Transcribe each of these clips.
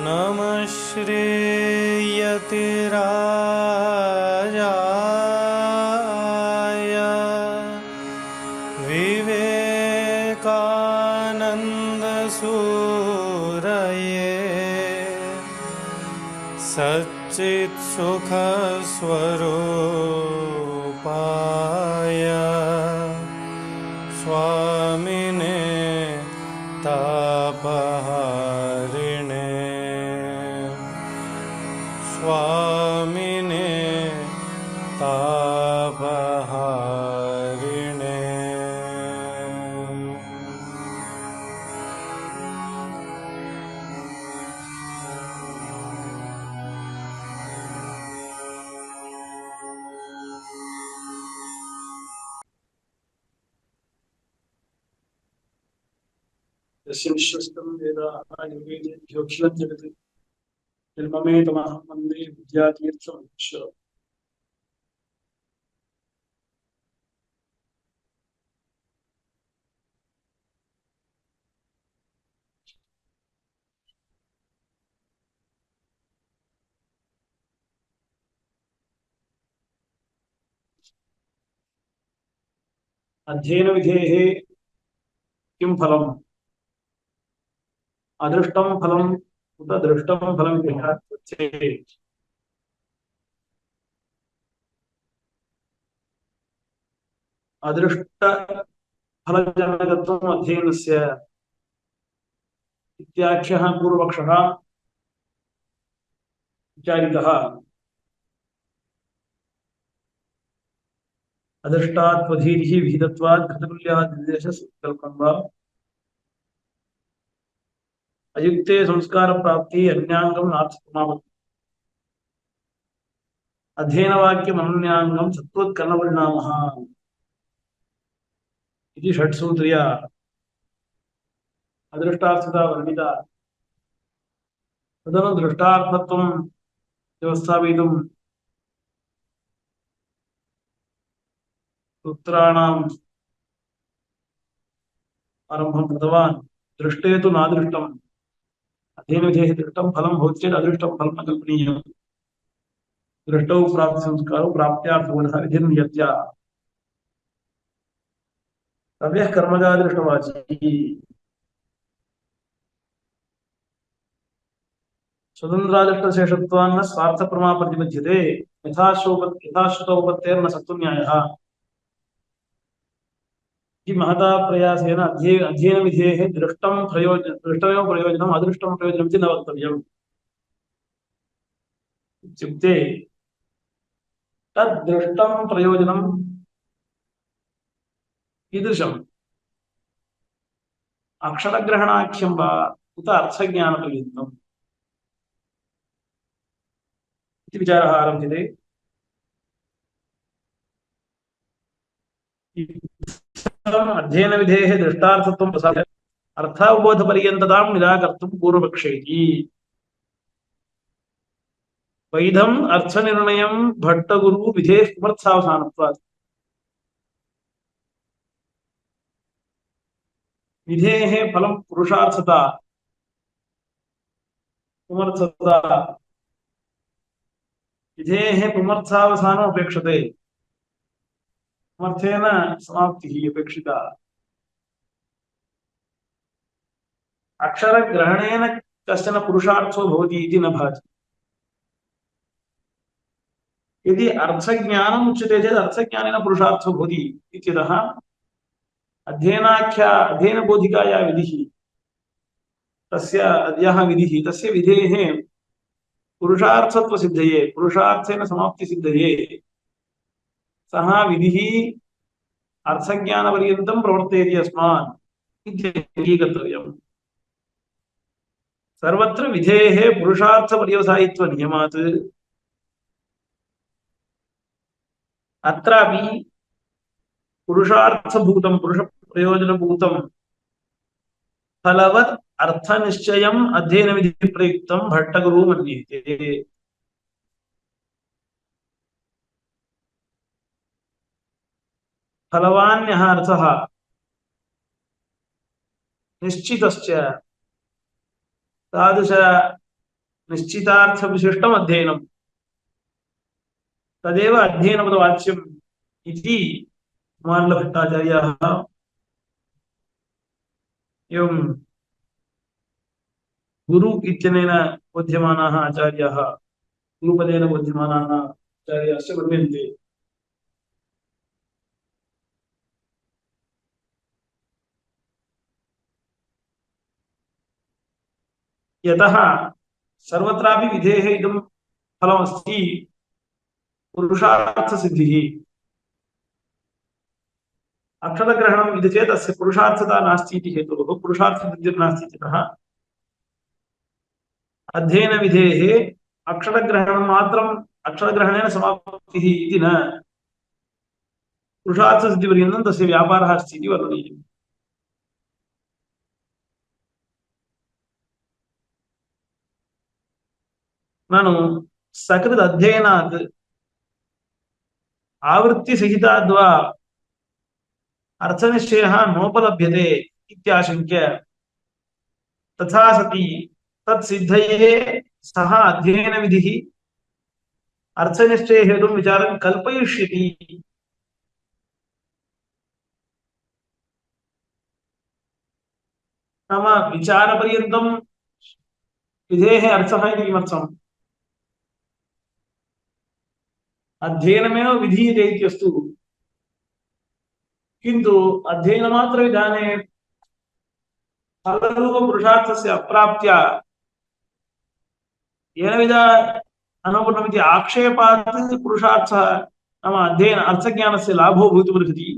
नमः श्रीयतिराजाय विवेकानन्दसूरये सच्चित्सुखस्वरूपाय स्वामिने तापहारिणे स्वामिने तापहारिणे। यस्य विश्वस्तं वेदाः योगेभ्योऽखिलं जगत् निर्ममेतमहं वन्दे विद्यातीर्थममीश्वरम्। अध्ययनविधेः किं फलम्? अदृष्टं फलम् उत दृष्टं फलम् चेत् अदृष्टफलजनकत्वम् अध्ययनस्य इत्याख्यः पूर्वपक्षः विचारितः। अदृष्टात्वधीरिः विहितत्वात् घटतुल्यादिदेशसङ्कल्पं वा अयुक्ते संस्कारप्राप्तिः अन्याङ्गं नार्थसमापत्तिः। अध्ययनवाक्यमनन्याङ्गं सत्त्वोत्कर्णपरिणामः इति षट्सूत्र्या अदृष्टार्थता वर्णिता। तदनु दृष्टार्थत्वं व्यवस्थापयितुं सूत्राणाम् आरम्भं कृतवान्। दृष्टे तु नादृष्टम्। अध्ययनविधेः दृष्टं फलं भवति चेत् अदृष्टं फलं न कल्पनीयम्। दृष्टौ प्राप्तिसंस्कारो प्राप्त्यार्थगुणः विधिर्नियत्या तव्यः कर्मजादृष्टवाची। स्वतन्त्रादृष्टशेषत्वान्न स्वार्थप्रमा प्रतिपद्यते यथाश्रुतोपत्तेर्न सत्तुन्यायः। महता प्रयासेन अध्ययनविधेः दृष्टमेव प्रयोजनम् अदृष्टं प्रयोजनम् इति न वक्तव्यम्। इत्युक्ते तद्दृष्टं प्रयोजनं कीदृशम्? अक्षरग्रहणाख्यं वा उत अर्थज्ञानपर्यन्तम् इति विचारः आरभ्यते। अध्ययनविधेः दृष्टार्थत्वं प्रसाद्य अर्थावबोधपर्यन्ततां निराकर्तुं पूर्वपक्षैः वैधम् अर्थनिर्णयं भट्टगुरु विधेः पुमर्थावसानत्वात्। विधेः फलं पुरुषार्थता पुमर्थता। विधेः पुमर्थावसानम् अपेक्षते। पुमर्थेन समाप्तिः अपेक्षिता। अक्षरग्रहणेन कश्चन पुरुषार्थो भवति इति न भाति। यदि अर्थज्ञानम् उच्यते चेत् अर्थज्ञानेन पुरुषार्थो भवति इत्यतः अध्ययनबोधिकाया विधिः तस्य यः विधिः तस्य विधेः पुरुषार्थत्वसिद्धये पुरुषार्थेन समाप्तिसिद्धये सः विधिः अर्थज्ञानपर्यन्तं प्रवर्तयति अस्मान् इति अङ्गीकर्तव्यम्। सर्वत्र विधेः पुरुषार्थपर्यवसायित्वनियमात् अत्रापि पुरुषार्थभूतं पुरुषप्रयोजनभूतं फलवत् अर्थनिश्चयम् अध्ययनविधिप्रयुक्तं भट्टगुरु मन्यते। फलवान्यः अर्थः निश्चितश्च तादृश निश्चितार्थविशिष्टम् अध्ययनं तदेव अध्ययनपदवाच्यम् इति कुमारलभट्टाचार्याः एवं गुरु इत्यनेन बोध्यमानाः आचार्याः गुरुपदेन बोध्यमानाः आचार्याश्च वर्ण्यन्ते। यतः सर्वत्रापि विधेः इदं फलमस्ति पुरुषार्थसिद्धिः। अक्षरग्रहणम् इति चेत् अस्य पुरुषार्थता नास्ति इति हेतोः पुरुषार्थसिद्धिर्नास्ति इत्यतः अध्ययनविधेः अक्षरग्रहणं मात्रम् अक्षरग्रहणेन समाप्तिः इति न पुरुषार्थसिद्धिपर्यन्तं तस्य व्यापारः अस्ति इति वर्णनीयम्। ननु सकृद् अध्ययनात् आवृत्तिसहिताद्वा अर्थनिश्चयः नोपलभ्यते इत्याशङ्क्य तथा सति तत्सिद्धये सः अध्ययनविधिः अर्थनिश्चये हेतुं विचारं कल्पयिष्यति। नाम विचारपर्यन्तं विधेः अर्थः इति किमर्थम्? अध्ययनमेव विधीयते इत्यस्तु किन्तु अध्ययनमात्रविधाने फलरूपपुरुषार्थस्य अप्राप्त्या येन विधा अनुपूर्णमिति आक्षेपात् पुरुषार्थः नाम अध्ययन अर्थज्ञानस्य लाभो भवितुमर्हति।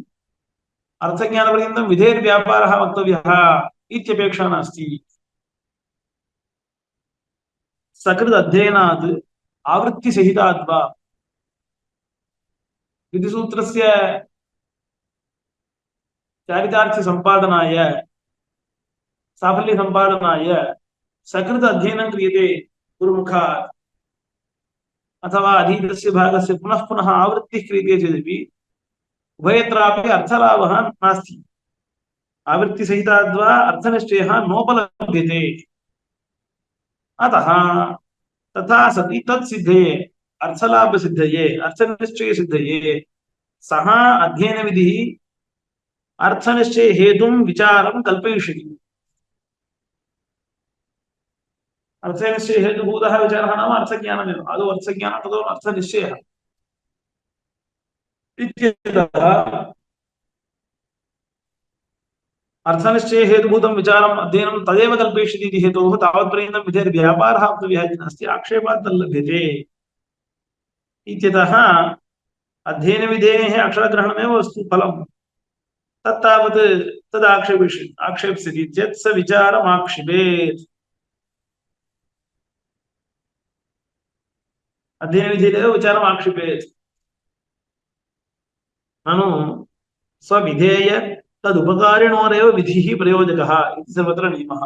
अर्थज्ञानपर्यन्तं विधेर्व्यापारः वक्तव्यः इत्यपेक्षा नास्ति। सकृद् अध्ययनात् आवृत्तिसहितात् वा विधिसूत्रस्य चारितार्थसम्पादनाय साफल्यसम्पादनाय सकृत् अध्ययनं क्रियते गुरुमुखात् अथवा अधीतस्य भागस्य पुनः पुनः आवृत्तिः क्रियते चेदपि उभयत्रापि अर्थलाभः नास्ति। आवृत्तिसहिताद्वा अर्थनिश्चयः नोपलभ्यते। अतः तथा सति तत्सिद्धये अर्थलाभसिद्धये अर्थनिश्चयसिद्धये सः अध्ययनविधिः अर्थनिश्चय हेतुं विचारं कल्पयिष्यति। अर्थनिश्चय हेतुभूतः विचारः नाम अर्थज्ञानमेव। आदौ अर्थज्ञानं ततो अर्थनिश्चयः इत्यतः अर्थनिश्चय हेतुभूतं विचारम् अध्ययनं तदेव कल्पयिष्यति इति हेतोः तावत्पर्यन्तं विधेर्व्यापारः वक्तव्यः इति नास्ति। आक्षेपात् तल्लभ्यते इत्यतः अध्ययनविधेः अक्षरग्रहणमेव वस्तु फलम् तत्तावत् आक्षेप्स्यति चेत् स विचारमाक्षिपेत्। अध्ययनविधेः विचारमाक्षिपेत्। ननु स्वविधेय तदुपकारिणोरेव विधिः प्रयोजकः इति सर्वत्र नियमः।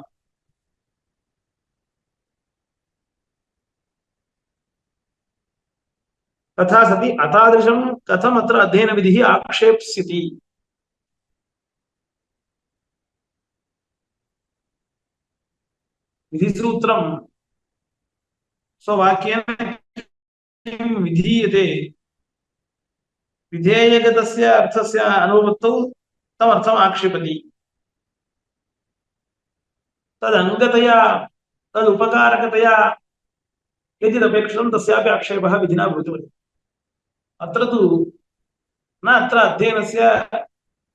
तथा सति अतादृशं कथम् अत्र अध्ययनविधिः आक्षेप्स्यति? विधिसूत्रं स्ववाक्येन किं विधीयते विधेयगतस्य अर्थस्य अनुवृत्तौ तमर्थम् आक्षेपति। तदङ्गतया तदुपकारकतया यदिदपेक्षितं तस्यापि आक्षेपः विधिना भवितुमर्हति। अत्र तु न अत्र अध्ययनस्य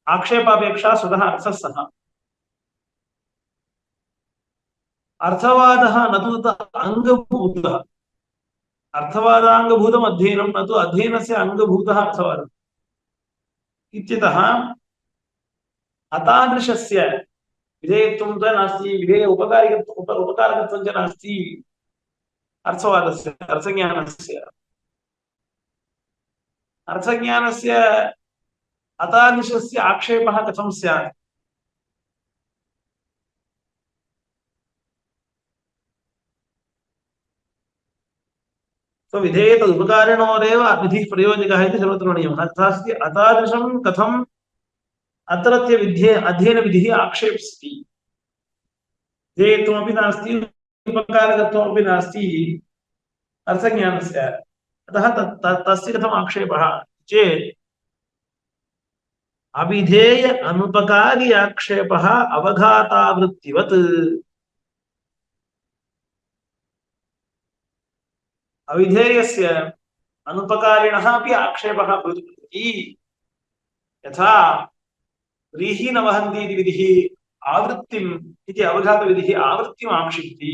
आक्षेपापेक्षा स्वतः अर्थः सः। अर्थवादः न तु अङ्गभूतः। अर्थवादाङ्गभूतम् अध्ययनं न तु अध्ययनस्य अङ्गभूतः अर्थवादः इत्यतः अतादृशस्य विधेयत्वं च नास्ति विधेय उपकारकत्वं च नास्ति अर्थवादस्य अर्थज्ञानस्य अतादृशस्य आक्षेपः कथं स्यात्? विधेय तदुपकारिणोरेव विधिः प्रयोजकः इति सर्वत्र नियमः। तथास्ति अतादृशं कथं अत्रत्य विध्ये अध्ययनविधिः आक्षेप्स्यति। ध्येयत्वमपि नास्ति उपकारकत्वमपि नास्ति अर्थज्ञानस्य। अतः तस्य कथम् आक्षेपः चेत् अविधेय अनुपकारी आक्षेपः अवघातावृत्तिवत्। अविधेयस्य अनुपकारिणः अपि आक्षेपः भवति। यथा व्रीहि न वहन्ति इति विधिः आवृत्तिम् इति अवघातविधिः आवृत्तिम् आक्षिप्ति।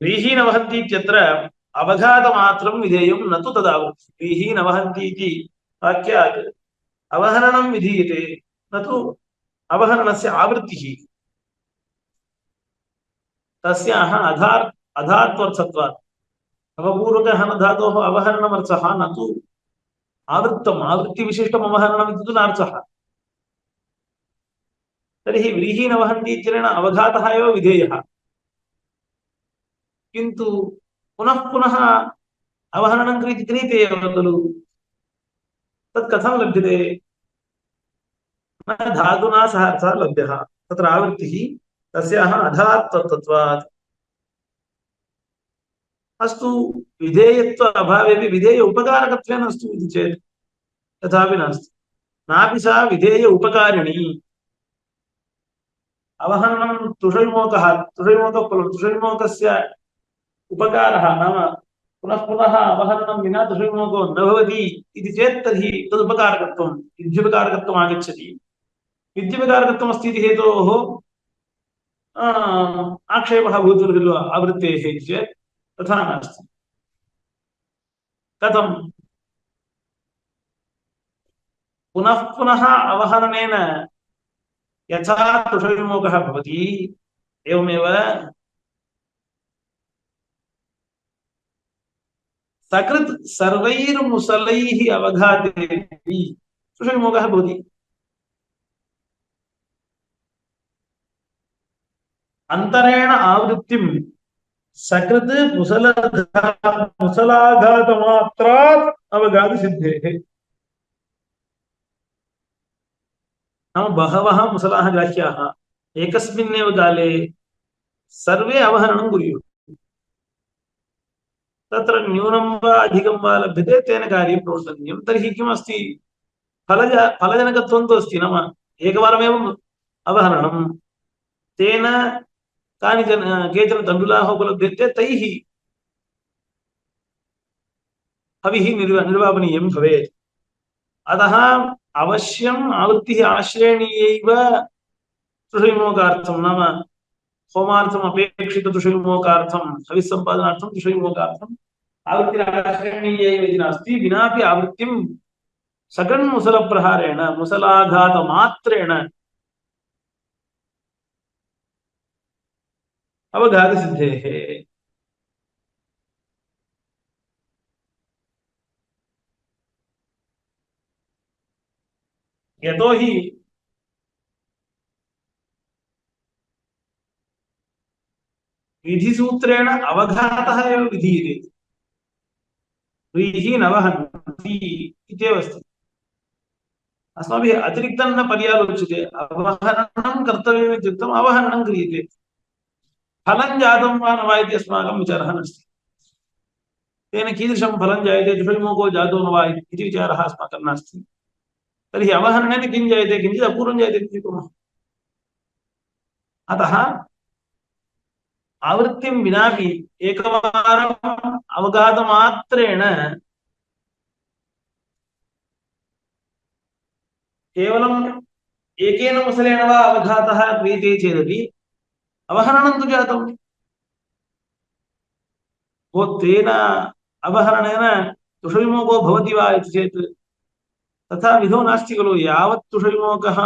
व्रीहि न वहन्ति इत्यत्र अवघातमात्रं विधेयं न तु तदावृत्ति। व्रीहि न वहन्ति इति वाक्यात् अवहरणं विधीयते न तु अवहरणस्य आवृत्तिः। तस्याः अधात्वर्थत्वात् अवपूर्वकः न धातोः अवहरणमर्थः न तु आवृत्तम् आवृत्तिविशिष्टम् अवहरणम् इति तु नार्थः। तर्हि व्रीहि न वहन्ति इत्यनेन अवघातः एव विधेयः, किन्तु पुनः पुनः अवहरणं क्रियते एव खलु। तत् कथं लभ्यते? न धातुना सह अर्थः लभ्यः। तत्र आवृत्तिः तस्याः अधात्तत्वात्। अस्तु विधेयत्व अभावेपि विधेय उपकारकत्वेन अस्तु इति चेत् तथापि नास्ति। नापि सा विधेय उपकारिणी। अवहरणं तुषविमोकः तुषविमोकः तुषविमोकस्य उपकारः नाम पुनः पुनः अवहरणं विना तुषविमोको न भवति इति चेत् तर्हि तदुपकारकत्वं विद्युपकारकत्वम् आगच्छति। विद्युपकारकत्वमस्ति इति हेतोः आक्षेपः भूतुः खलु आवृत्तेः इति चेत् तथा नास्ति। कथं? पुनः पुनः अवहरणेन यथा तुषविमोकः भवति एवमेव सकृत् सर्वैर्मुसलैः अवघातेऽपि तुषविमोकः भवति। अंतरेण आवृत्तिं सकृत् मुसलाघातमात्रात् अवघातसिद्धेः। नाम बहवः मुसलाः ग्राह्याः एकस्मिन्नेव काले सर्वे अवहरणं कुर्युः। तत्र न्यूनं वा अधिकं वा लभ्यते तेन कार्यं प्रवर्तनीयं। तर्हि किमस्ति? फलजनकत्वं तु अस्ति। नाम एकवारमेव अवहरणं तेन कानिचन केचन तण्डुलाः उपलभ्यन्ते तैः हविः निर्वापनीयं भवेत्। अतः अवश्यम् आवृत्तिः आश्रयणीयैव तुषविमोकार्थं नाम होमार्थम् अपेक्षित तुषविमोकार्थं हविस्सम्पादनार्थं तुषविमोकार्थम् आवृत्तिराश्रयणीयैव इति नास्ति। विनापि आवृत्तिं सकण्मुसलप्रहारेण मुसलाघातमात्रेण अवघातसिद्धेः। यतो हि विधिसूत्रेण अवघातः एव विधीयते। व्रीहि न वहन्ति इत्येव अस्ति। अस्माभिः अतिरिक्तं न पर्यालोच्यते। अवहरणं कर्तव्यम् इत्युक्तम् अवहरणं क्रियते। फलं जातं वा न वा इति अस्माकं विचारः नास्ति। तेन कीदृशं फलं जायते तुषविमोको जातो न वा इति विचारः अस्माकं नास्ति। तर्हि अवहरणेन किं जायते? किञ्चित् अपूर्वं जायते इति कुर्मः। अतः आवृत्तिं विनापि एकवारम् अवघातमात्रेण केवलम् एकेन मुसलेन वा अवघातः क्रियते चेदपि अवहरणं तु जातम्। तेन अवहरणेन तुषविमोको भवति वा इति चेत् तथा विधो नास्ति खलु। यावत् तुषविमोकः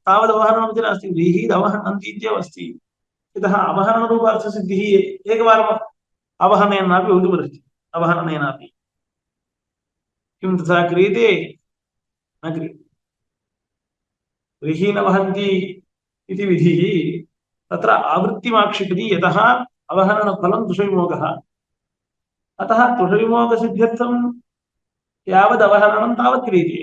तावत् अवहरणमिति नास्ति। व्रीहि अवहरन्ति इत्येव अस्ति। यतः अवहरणरूपार्थसिद्धिः एकवारम् अवहरणेनापि भवितुमर्हति। अवहरणेनापि किं तथा क्रियते? न क्रियते। व्रीहि न वहन्ति इति विधिः तत्र आवृत्तिमाक्षिपति। यतः अवहरणफलं तुषविमोकः। अतः तुषविमोकसिद्ध्यर्थं यावद् अवहरणं तावत् क्रियते।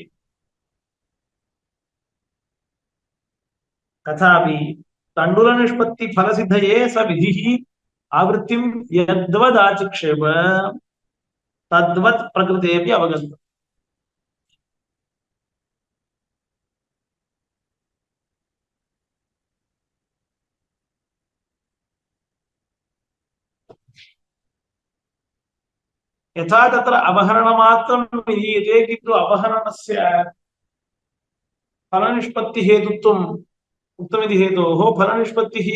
तथापि तण्डुलनिष्पत्तिफलसिद्धये स विधिः आवृत्तिं यद्वदाचिक्षेप तद्वत् प्रकृतेऽपि अवगन्तव्यम्। यथा तत्र अवहरणमात्रं विधीयते किन्तु अवहरणस्य फलनिष्पत्तिहेतुत्वम् उक्तमिति हेतोः फलनिष्पत्तिः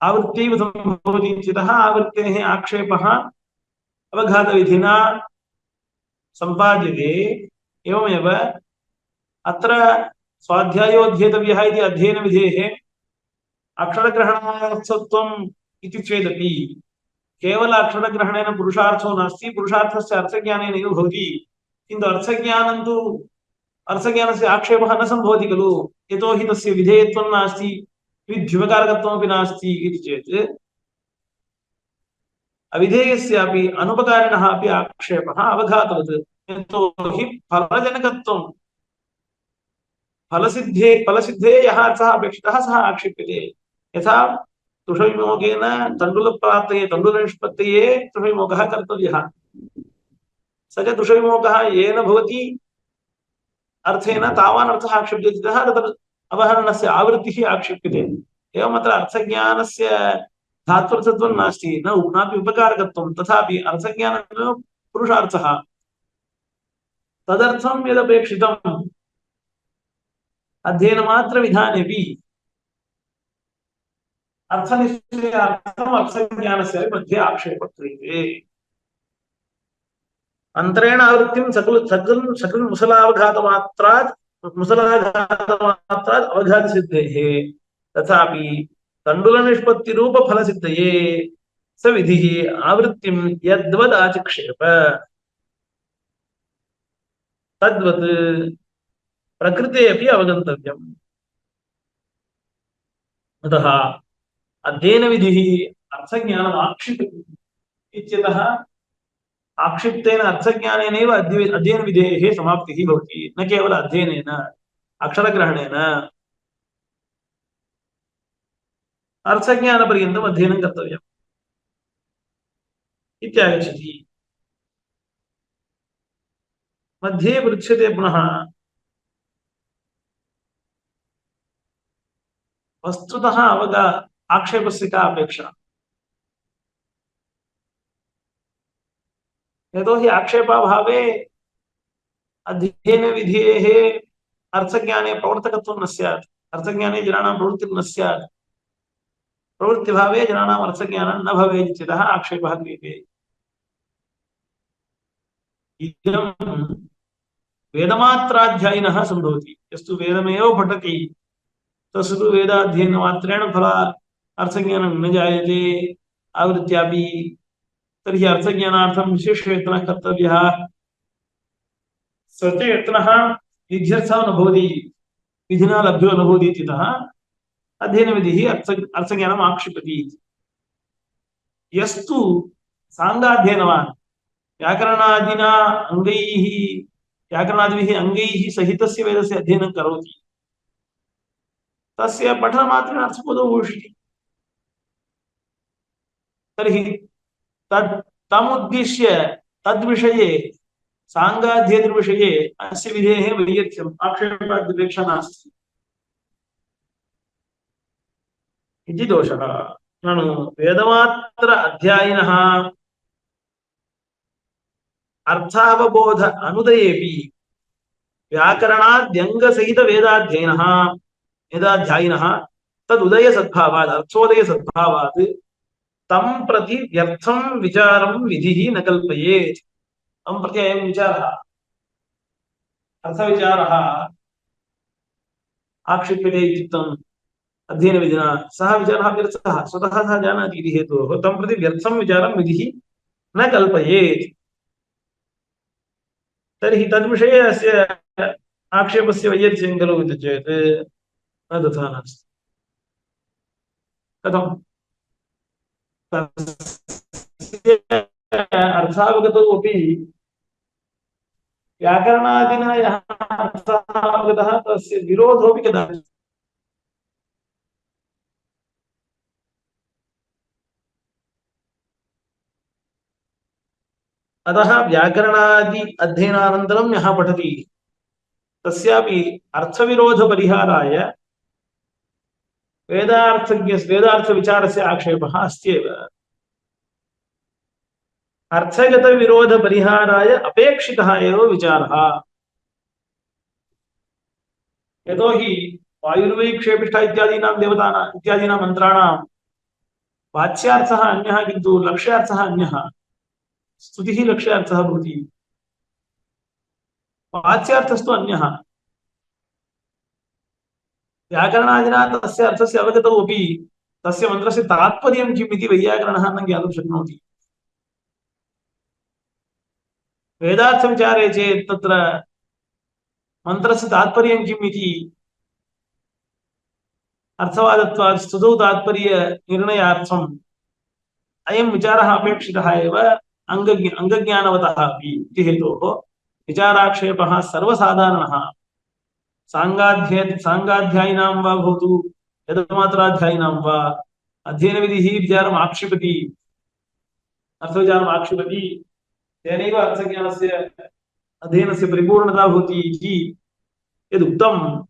आवृत्तिः सम्भवति चेतः आवृत्तेः आक्षेपः अवघातविधिना सम्पाद्यते। एवमेव अत्र स्वाध्यायोऽध्येतव्यः इति अध्ययनविधेः अक्षरग्रहणार्थत्वम् इति चेदपि केवल अक्षरग्रहणेन पुरुषार्थो नास्ति, पुरुषार्थस्य अर्थज्ञानेनैव भवति। किन्तु अर्थज्ञानं तु अर्थज्ञानस्य आक्षेपः न सम्भवति खलु, यतोहि तस्य विधेयत्वं नास्ति, विध्युपकारकत्वमपि नास्ति इति चेत् अविधेयस्यापि अनुपकारिणः अपि आक्षेपः अवघातवत्। यतोहि फलजनकत्वं फलसिद्धे यः अर्थः अपेक्षितः सः आक्षिप्यते। यथा तुषविमोगेन तण्डुलप्राप्तये तण्डुलनिष्पत्तये तुषविमोगः कर्तव्यः, स च तुषविमोगः येन भवति अर्थेन तावान् अर्थः आक्षिप्यते, ततः तत्र अवहरणस्य आवृत्तिः आक्षिप्यते। एवम् अत्र अर्थज्ञानस्य धात्वर्थत्वं नास्ति, नापि उपकारकत्वं, तथापि अर्थज्ञानमेव पुरुषार्थः। तदर्थं यदपेक्षितम् अध्ययनमात्रविधानेपि अर्थनिश्चयार्थम् अर्थज्ञानस्य मध्ये आक्षेपः क्रियते। अन्तरेण आवृत्तिं सकल मुसलाघातमात्रात् अवघातसिद्धेः, तथापि तण्डुलनिष्पत्तिरूपफलसिद्धये स विधिः आवृत्तिं यद्वदाचिक्षेप तद्वत् प्रकृते अपि अवगन्तव्यम्। अतः अध्ययनविधिः अर्थज्ञानम् आक्षिप्यते इत्यतः आक्षिप्तेन अर्थज्ञानेनैव अध्ययनविधेः समाप्तिः भवति, न केवल अध्ययनेन अक्षरग्रहणेन। अर्थज्ञानपर्यन्तम् अध्ययनं कर्तव्यम् इत्यागच्छति। मध्ये पृच्छ्यते पुनः वस्तुतः आक्षेपस्य का अपेक्षा? यतोहि आक्षेपाभावे अध्ययनविधेः अर्थज्ञाने प्रवर्तकत्वं न स्यात्, अर्थज्ञाने जनानां प्रवृत्तिर्न स्यात्, प्रवृत्तिभावे जनानाम् अर्थज्ञानं न भवेत् इत्यतः आक्षेपः क्रियते। इदं वेदमात्राध्यायिनः सम्भवति, यस्तु वेदमेव पठति तस्य तु वेदाध्ययनमात्रेण फल अर्थज्ञानं न जायते आवृत्त्यापि। तर्हि अर्थज्ञानार्थं विशेषयत्नः कर्तव्यः, स च यत्नः विध्यर्थः न भवति, विधिना लभ्यो न भवति इत्यतः अध्ययनविधिः अर्थज्ञानम् आक्षिपति। यस्तु साङ्गाध्ययनवान् व्याकरणादिना अङ्गैः व्याकरणादिभिः अङ्गैः सहितस्य वेदस्य अध्ययनं करोति, तस्य पठनमात्रेण अर्थबोधो भविष्यति। तर्हि तमुद्दिश्य तद्विषये साङ्गाध्ययनविषये अस्य विधेः वैयर्थ्यम् आक्षेपाद्यपेक्षा नास्ति इति दोषः। ननु वेदमात्र अध्यायिनः अर्थावबोध अनुदयेपि व्याकरणाद्यङ्गसहित वेदाध्यायिनः तदुदय सद्भावात् अर्थोदय सद्भावात् तं प्रति व्यर्थं विचारं विधिः न कल्पयेत्। तं प्रति अयं विचारः अर्थविचारः आक्षिप्यते इत्युक्तम् अध्ययनविधिना, सः विचारः व्यर्थः, स्वतः सः जानाति इति हेतोः तं प्रति व्यर्थं विचारं विधिः न कल्पयेत्। तर्हि तद्विषये अस्य आक्षेपस्य वैयर्थ्यं खलु इति चेत् न तथा नास्ति। कथम्? अर्थावगतौ अपि व्याकरणादिना यः अर्थः अवगतः तस्य विरोधोऽपि कदाचित् अतः व्याकरणादि अध्ययनानन्तरं यः पठति तस्यापि अर्थविरोधपरिहाराय वेदार्थविचारस्य आक्षेपः अस्त्येव। अर्थगतविरोधपरिहाराय अपेक्षितः एव विचारः। यतोहि वायुर्वैक्षेपिष्ठ इत्यादीनां देवतानां इत्यादीनां मन्त्राणां वाच्यार्थः अन्यः किन्तु लक्ष्यार्थः अन्यः। स्तुतिः लक्ष्यार्थः भवति, वाच्यार्थस्तु अन्यः। व्याकरणादिना तस्य अर्थस्य अवगतौ अपि तस्य मन्त्रस्य तात्पर्यं किम् इति वैयाकरणः न ज्ञातुं शक्नोति। वेदार्थविचारे चेत् तत्र मन्त्रस्य तात्पर्यं किम् इति अर्थवादत्वात् स्तुतौ तात्पर्यनिर्णयार्थम् अयं विचारः अपेक्षितः एव अङ्गज्ञानवतः अपि इति हेतोः विचाराक्षेपः सर्वसाधारणः। सांगाध्यायिनां वा भवतु यदमात्राध्यायिनां वा अध्ययनविधिः विचारम् आक्षिपति, अर्थविचारम् आक्षिपति, तेनैव अर्थज्ञानस्य अध्ययनस्य परिपूर्णता भवति इति यदुक्तं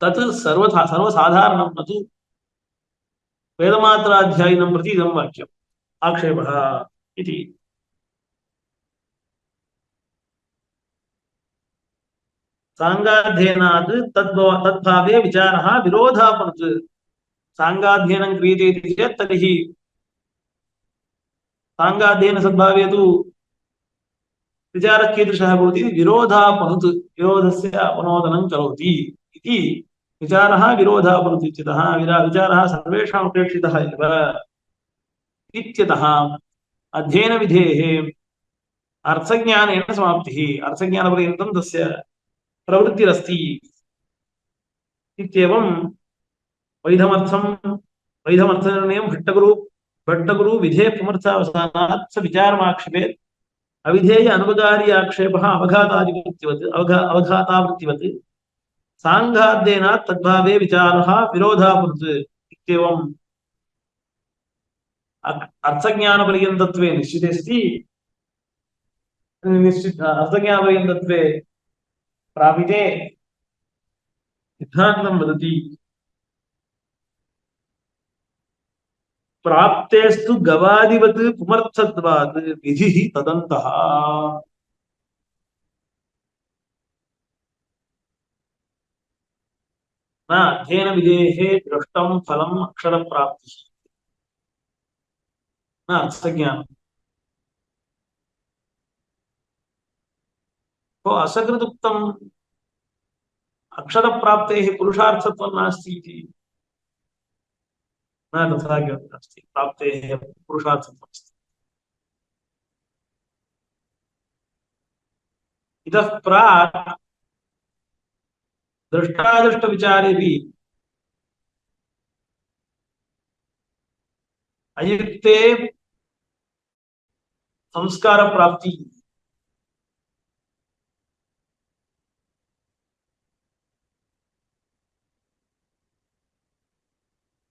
तत् सर्वसाधारणं न तु वेदमात्राध्यायिनं प्रति इदं वाक्यम् आक्षेपः इति। सांगाध्ययनात् तद्भावे विचारः विरोधापनत्। सांगाध्ययनं क्रियते इति चेत् तर्हि सांगाध्ययनसद्भावे तु विचारः कीदृशः भवति? विरोधापनुत्, विरोधस्य अपनोदनं करोति इति विचारः विरोधापनुत् इत्यतः विचारः सर्वेषाम् अपेक्षितः एव इत्यतः अध्ययनविधेः अर्थज्ञानेन समाप्तिः, अर्थज्ञानपर्यन्तं तस्य प्रवृत्तिरस्ति इत्येवं वैधमर्थनिर्णयं भट्टगुरु विधेः पुमर्थावसानात् स विचारमाक्षेपेत्। अविधेय अनुपकारी आक्षेपः अवघातावृत्तिवत् सांघाद्येनात् तद्भावे विचारः विरोधापनुत् इत्येवं अर्थज्ञानपर्यन्तत्वे निश्चिते सति अर्थज्ञानपर्यन्तत्वे प्रापिते सिद्धान्तं वदति प्राप्तेस्तु गवादिवत् पुमर्थत्वात् विधिः तदन्तः। न अध्ययनविधेः दृष्टं फलम् अक्षरप्राप्तिः न अर्थज्ञानम्। तो असकृदुक्तम् अक्षरप्राप्तेः पुरुषार्थत्वं नास्ति इति न तथा अस्ति। प्राप्तेः पुरुषार्थत्वम् अस्ति। इतः प्राक् दृष्टादृष्टविचारेऽपि अयुक्ते संस्कारप्राप्ति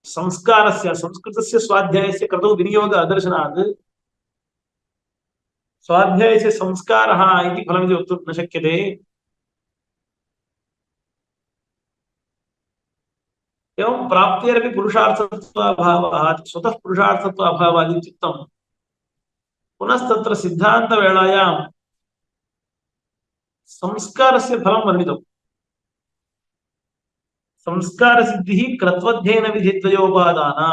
संस्कारस्य संस्कृतस्य स्वाध्यायस्य कृतौ विनियोग अदर्शनात् स्वाध्यायस्य संस्कारः इति फलमिति वक्तुं न शक्यते। एवं प्राप्तेरपि पुरुषार्थत्वाभावः स्वतः पुरुषार्थत्वाभावात् इत्युक्तं पुनस्तत्र सिद्धान्तवेलायां संस्कारस्य फलं वर्णितम्। संस्कारसिद्धिः क्रत्वध्ययनविधिद्वयोपादाना।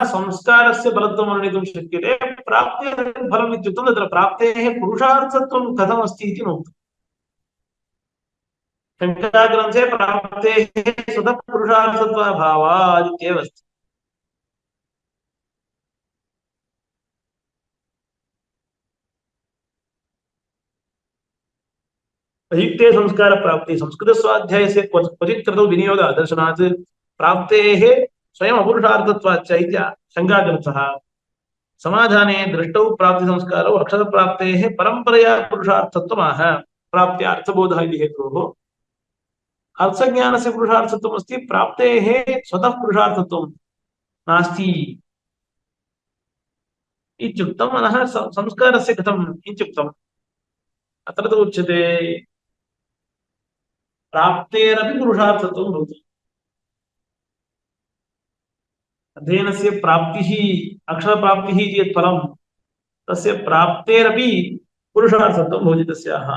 संस्कारस्य फलत्वं वर्णितुं शक्यते। प्राप्तेः फलम् इत्युक्तं तत्र प्राप्तेः पुरुषार्थत्वं कथमस्ति इति नोक्तम्। शङ्कराग्रन्थे प्राप्तेः स्वतः पुरुषार्थत्वाभावात् इत्येव अस्ति। अयुक्ते संस्कार प्राप्ति संस्कृतस्वाध्यायस्य क्वचित् कृतौ विनियोग दर्शनात् प्राप्तेः स्वयम् अपुरुषार्थत्वाच्च इति शङ्काग्रन्थः। समाधाने दृष्टौ प्राप्ति संस्कारौ अक्षरप्राप्तेः परम्परया पुरुषार्थत्वमाह प्राप्त्या अर्थबोधः इति हेतोः अर्थज्ञानस्य पुरुषार्थत्वम् अस्ति, प्राप्तेः स्वतः पुरुषार्थत्वं नास्ति इत्युक्तम्। अतः संस्कारस्य कथम् इत्युक्तम्। अत्र तु उच्यते प्राप्तेरपि पुरुषार्थत्वं भवति। अध्ययनस्य प्राप्तिः, अक्षरप्राप्तिः इति यत् फलं, तस्य प्राप्तेरपि पुरुषार्थत्वं भवति तस्याः।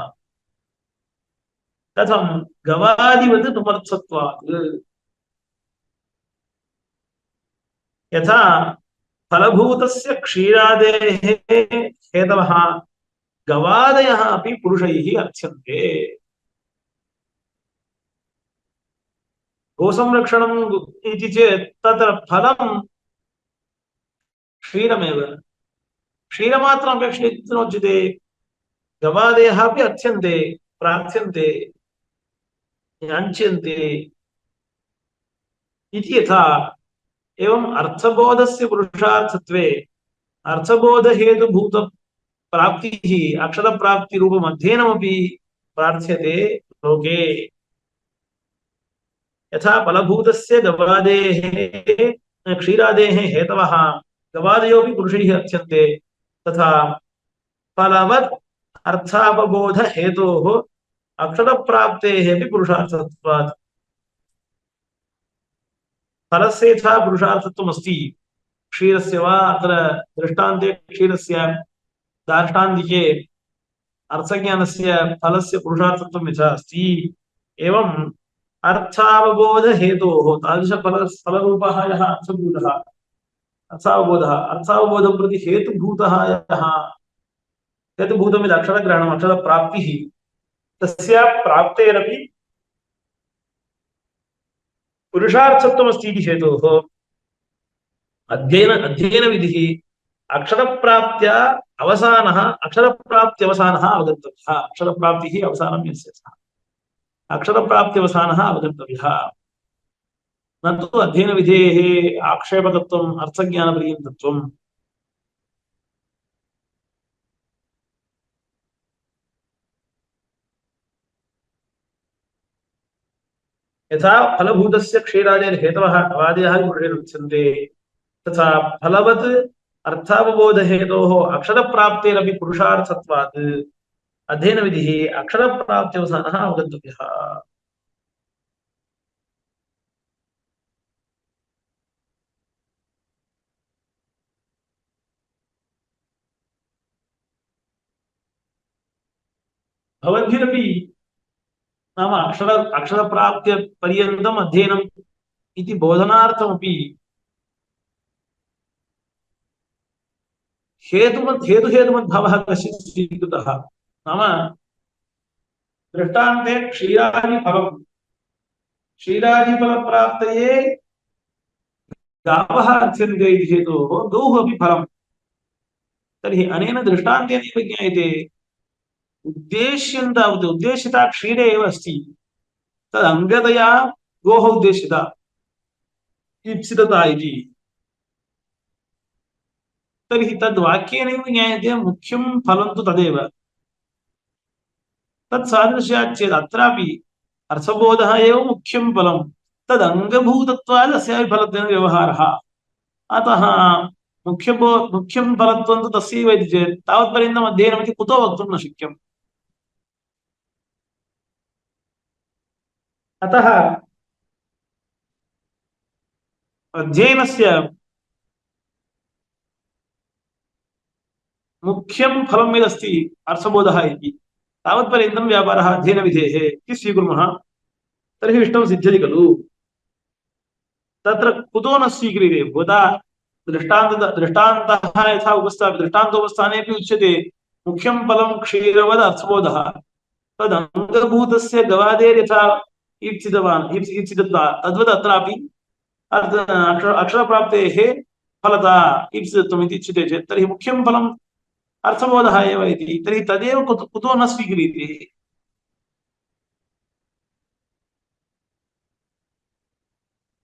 कथं? गवादिवत् तुमर्थत्वात्। यथा फलभूतस्य क्षीरादेः हेतवः गवादयः अपि पुरुषैः अर्च्यन्ते। गोसंरक्षणम् इति चेत् तत्र फलं क्षीरमेव, क्षीरमात्रम् अपेक्षते इति नोच्यते। गवादयः अपि अर्च्यन्ते, प्रार्थ्यन्ते, याच्यन्ते इति यथा, एवं अर्थबोधस्य पुरुषार्थत्वे अर्थबोध हेतुभूत प्राप्तिः अक्षर प्राप्ति रूपम् अध्ययनमपि प्रार्थ्यते लोके। यथा फलभूतस्य गवादेः क्षीरादेः हेतवः गवादयोपि पुरुषैः अर्च्यन्ते, तथा फलवत् अर्थावबोध हेतोः अक्षर प्राप्तेः अपि पुरुषार्थत्वात्। फलस्य यथा पुरुषार्थत्वम् अस्ति क्षीरस्य वा, अत्र दृष्टान्ते क्षीरस्य, दार्ष्टान्तिके अर्थज्ञानस्य फलस्य पुरुषार्थत्वं यथा अस्ति, एवं अर्थावबोध हेतोः फलरूपः यः अर्थभूतः, अर्थावबोधः, अर्थावबोधं प्रति हेतुभूतः यः, हेतुभूतमिति अक्षरग्रहणम्, अक्षरप्राप्तिः, तस्य प्राप्तेरपि पुरुषार्थत्वमस्ति इति हेतोः अध्ययन विधिः अक्षरप्राप्त्या अवसानः, अक्षरप्राप्त्यवसानः अवगन्तव्यः। अक्षरप्राप्तिः अवसानं यस्य सः, अक्षरप्राप्त्यवसानः अवगन्तव्यः। न तु अध्ययनविधेः आक्षेपकत्वम्, अर्थज्ञानपर्यन्तत्वम्। यथा फलभूतस्य क्षीरादेर्हेतवः गवादयः पुरुषैरुच्यन्ते, तथा फलवत् अर्थावबोधहेतोः अक्षरप्राप्तेरपि पुरुषार्थत्वात् अध्ययनविधिः अक्षरप्राप्त्यवसानः अवगन्तव्यः। भवद्भिरपि नाम अक्षरप्राप्त्यपर्यन्तम् अध्ययनम् इति बोधनार्थमपि हेतुहेतुमद्भावः कश्चित् स्वीकृतः। नाम दृष्टान्ते क्षीरादिफलम्, क्षीरादिफलप्राप्तये गावः अर्च्यन्ते इति हेतोः गौः अपि फलम्। तर्हि अनेन दृष्टान्तेन एव ज्ञायते उद्देश्यं तावत् उद्देश्यता क्षीरे एव अस्ति, तदङ्गतया गोः उद्देश्यता, ईप्सितता इति। तर्हि तद्वाक्येनैव ज्ञायते मुख्यं फलं तु तदेव। तत्सादृश्यात् चेत् अत्रापि अर्थबोधः एव मुख्यं फलं, तदङ्गभूतत्वात् अस्यापि फलत्वेन व्यवहारः। अतः मुख्यं फलत्वं तु तस्यैव इति चेत् तावत्पर्यन्तम् अध्ययनमिति कुतो वक्तुं न शक्यम्। अतः अध्ययनस्य मुख्यं फलं यदस्ति अर्थबोधः इति, तावत्पर्यन्तं व्यापारः अध्ययनविधेः इति स्वीकुर्मः, तर्हि इष्टं सिद्ध्यति खलु। तत्र कुतो न स्वीक्रियते? भवता दृष्टान्तः यथा दृष्टान्तोपस्थानेपि उच्यते मुख्यं फलं क्षीरवद् अर्थबोधः, तदङ्गभूतस्य गवादेर्यथा ईप्सितत्वा तद्वत् अत्रापि अक्षरप्राप्तेः फलता ईप्सितत्वम् इति उच्यते चेत् तर्हि मुख्यं फलम् अर्थबोधः एव इति। तर्हि तदेव कुतो न स्वीक्रियते?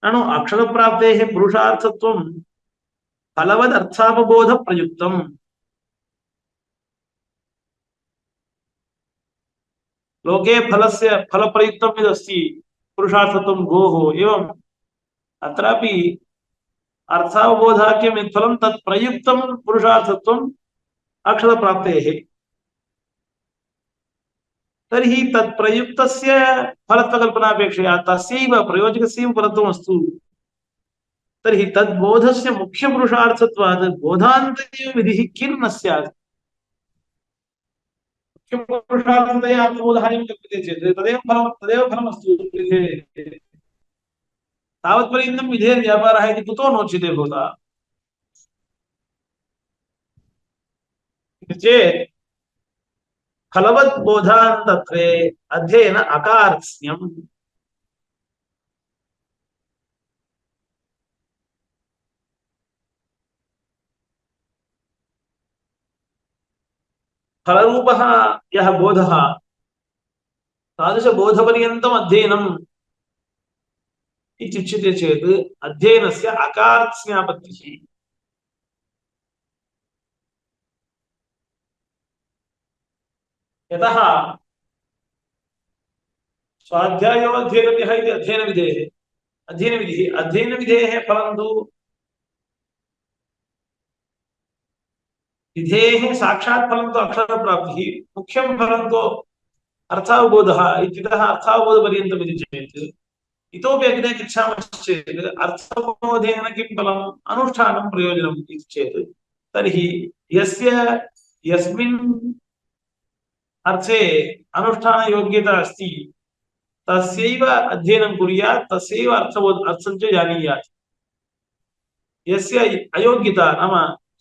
ननु अक्षरप्राप्तेः पुरुषार्थत्वं फलवदर्थावबोधप्रयुक्तम्। लोके फलस्य फलप्रयुक्तं यदस्ति पुरुषार्थत्वं गोः एवम् अत्रापि अर्थावबोधाख्यं यत् फलं तत् प्रयुक्तं पुरुषार्थत्वम् अक्षरप्राप्तेः। तर्हि तत् प्रयुक्तस्य फलत्वकल्पनापेक्षया तस्यैव प्रयोजकस्यैव फलत्वमस्तु तर्हि तद्बोधस्य मुख्यपुरुषार्थत्वात् बोधान्तरीयो विधिः किं न स्यात्। मुख्यपुरुषार्थतया आत्मबोधायं कल्प्यते चेत् तदेव फलमस्तु तावत्पर्यन्तं विधेर्व्यापारः इति कुतो नोच्यते भवता चेत् फलवद्बोधान्तत्वे अध्ययन अकार्त्स्यम्। फलरूपः यः बोधः तादृशबोधपर्यन्तम् अध्ययनम् इत्युच्यते चेत् अध्ययनस्य अकार्त्स्यापत्तिः। यतः स्वाध्यायोऽध्येतव्यः इति अध्ययनविधेः फलं तु विधेः साक्षात् फलं तु अक्षरप्राप्तिः मुख्यं फलं तु अर्थावबोधः इत्यतः अर्थावबोधपर्यन्तम् इति चेत् इतोपि अग्रे गच्छामश्चेत् अर्थबोधेन किं फलम् अनुष्ठानं प्रयोजनम् इति चेत् तर्हि यस्मिन् अर्थे अनुष्ठानयोग्यता अस्ति तस्यैव अध्ययनं कुर्यात् तस्यैव अर्थं च जानीयात्। यस्य अयोग्यता नाम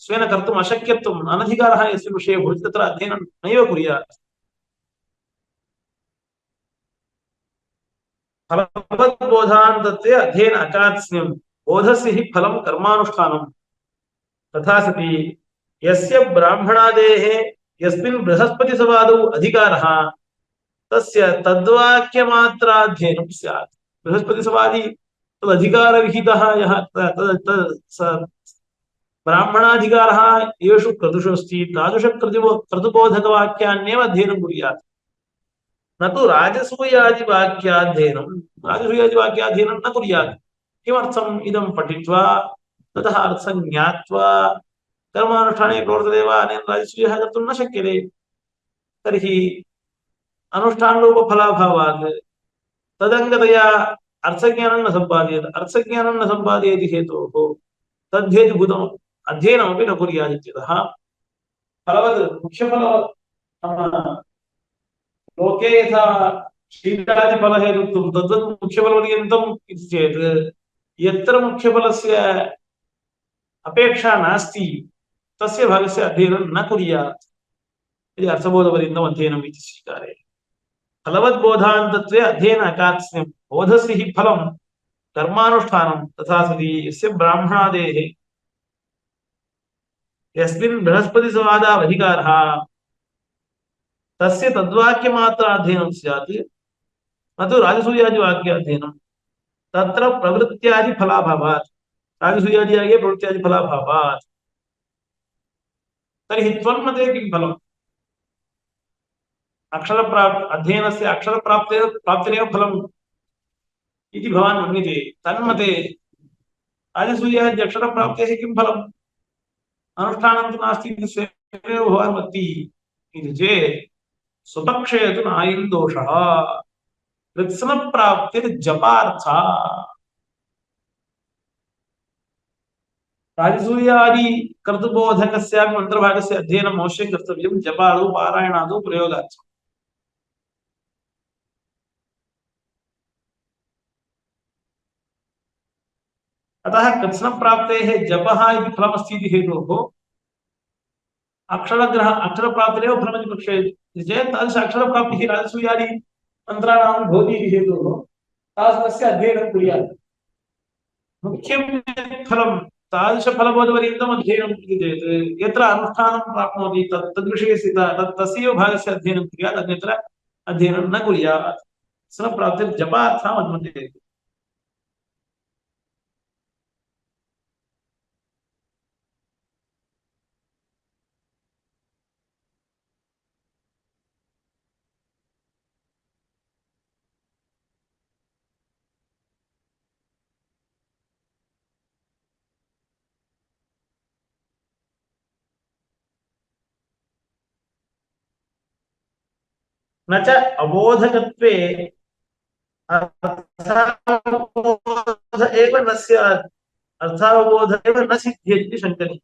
स्वेन कर्तुम् अशक्यत्वम् अनधिकारः यस्य विषये भवति तत्र अध्ययनं नैव कुर्यात्। फलवद्बोधान्तत्वे अध्ययन अकार्त्स्यम् बोधस्य हि फलं कर्मानुष्ठानम्। तथा सति यस्य ब्राह्मणादेः यस्मिन् बृहस्पतिसवादौ अधिकारः तस्य तद्वाक्यमात्राध्ययनं स्यात्। बृहस्पतिसवादी तदधिकारविहितः यः ब्राह्मणाधिकारः येषु क्रतुषु अस्ति तादृशक्रतुबोधकवाक्यान्येव अध्ययनं कुर्यात् न तु राजसूयादिवाक्याध्ययनं। राजसूयादिवाक्याध्ययनं न कुर्यात्। किमर्थम् इदं पठित्वा ततः अर्थं ज्ञात्वा कर्मानुष्ठाने प्रवर्तते वा अनेन राजसूयः कर्तुं न शक्यते। तर्हि अनुष्ठानरूपफलाभावात् तदङ्गतया अर्थज्ञानं न सम्पाद्येत। अर्थज्ञानं न सम्पादयति हेतोः तद्धेतुभूतम् अध्ययनमपि न कुर्यात् इत्यतः फलवत् मुख्यफलवत् लोके यथा शीलादिफलहेतुत्वं तद्वत् मुख्यफलपर्यन्तम् इति चेत् यत्र मुख्यफलस्य अपेक्षा नास्ति तस्य भागस्य अध्ययनं न कुर्यात् इति अर्थबोधपर्यन्तम् अध्ययनम् इति स्वीकारे। फलवद्बोधान्तत्वे अध्ययन अकार्त्स्यं बोधस्य हि फलं कर्मानुष्ठानं। तथा सति यस्य ब्राह्मणादेः यस्मिन् बृहस्पतिसवादावधिकारः तस्य तद्वाक्यमात्राध्ययनं स्यात् न तु राजसूयादिवाक्याध्ययनं। तत्र प्रवृत्त्यादिफलाभावात् राजसूयादियागे प्रवृत्त्यादिफलाभावात्। तर्हि त्वन्मते किं फलम् अध्ययनस्य प्राप्तिरेव फलम् इति भवान् मन्यते। तन्मते राजसूयादि अक्षरप्राप्तेः किं फलम् अनुष्ठानं तु नास्ति इति स्वयमेव भवान् वदति इति चेत् स्वपक्षे तु नायं दोषः। कृत्स्नप्राप्तिर्जपार्था राजसूयादि कर्तृबोधकस्यापि मन्त्रभागस्य अध्ययनम् अवश्यं कर्तव्यं जपादौ पारायणादौ प्रयोगार्थम्। अतः कृत्स्नप्राप्तेः जपः इति फलमस्ति इति हेतोः अक्षरप्राप्तिरेव फलमिति पक्षे चेत् तादृश अक्षरप्राप्तिः राजसूयादि मन्त्राणां भवति इति हेतोः तादृशस्य अध्ययनं कुर्यात्। मुख्यं फलं तादृशफलबोधपर्यन्तम् अध्ययनं इति चेत् यत्र अनुष्ठानं प्राप्नोति तद्विषयस्य तस्यैव भागस्य अध्ययनं कुर्यात् अन्यत्र अध्ययनं न कुर्यात्। कृत्स्नप्राप्तिर्जपार्थम् अनुमन्यते। न च अबोधकत्वे अर्थावबोध एव न स्यात्, अर्थावबोध एव न सिद्ध्यति शङ्करी।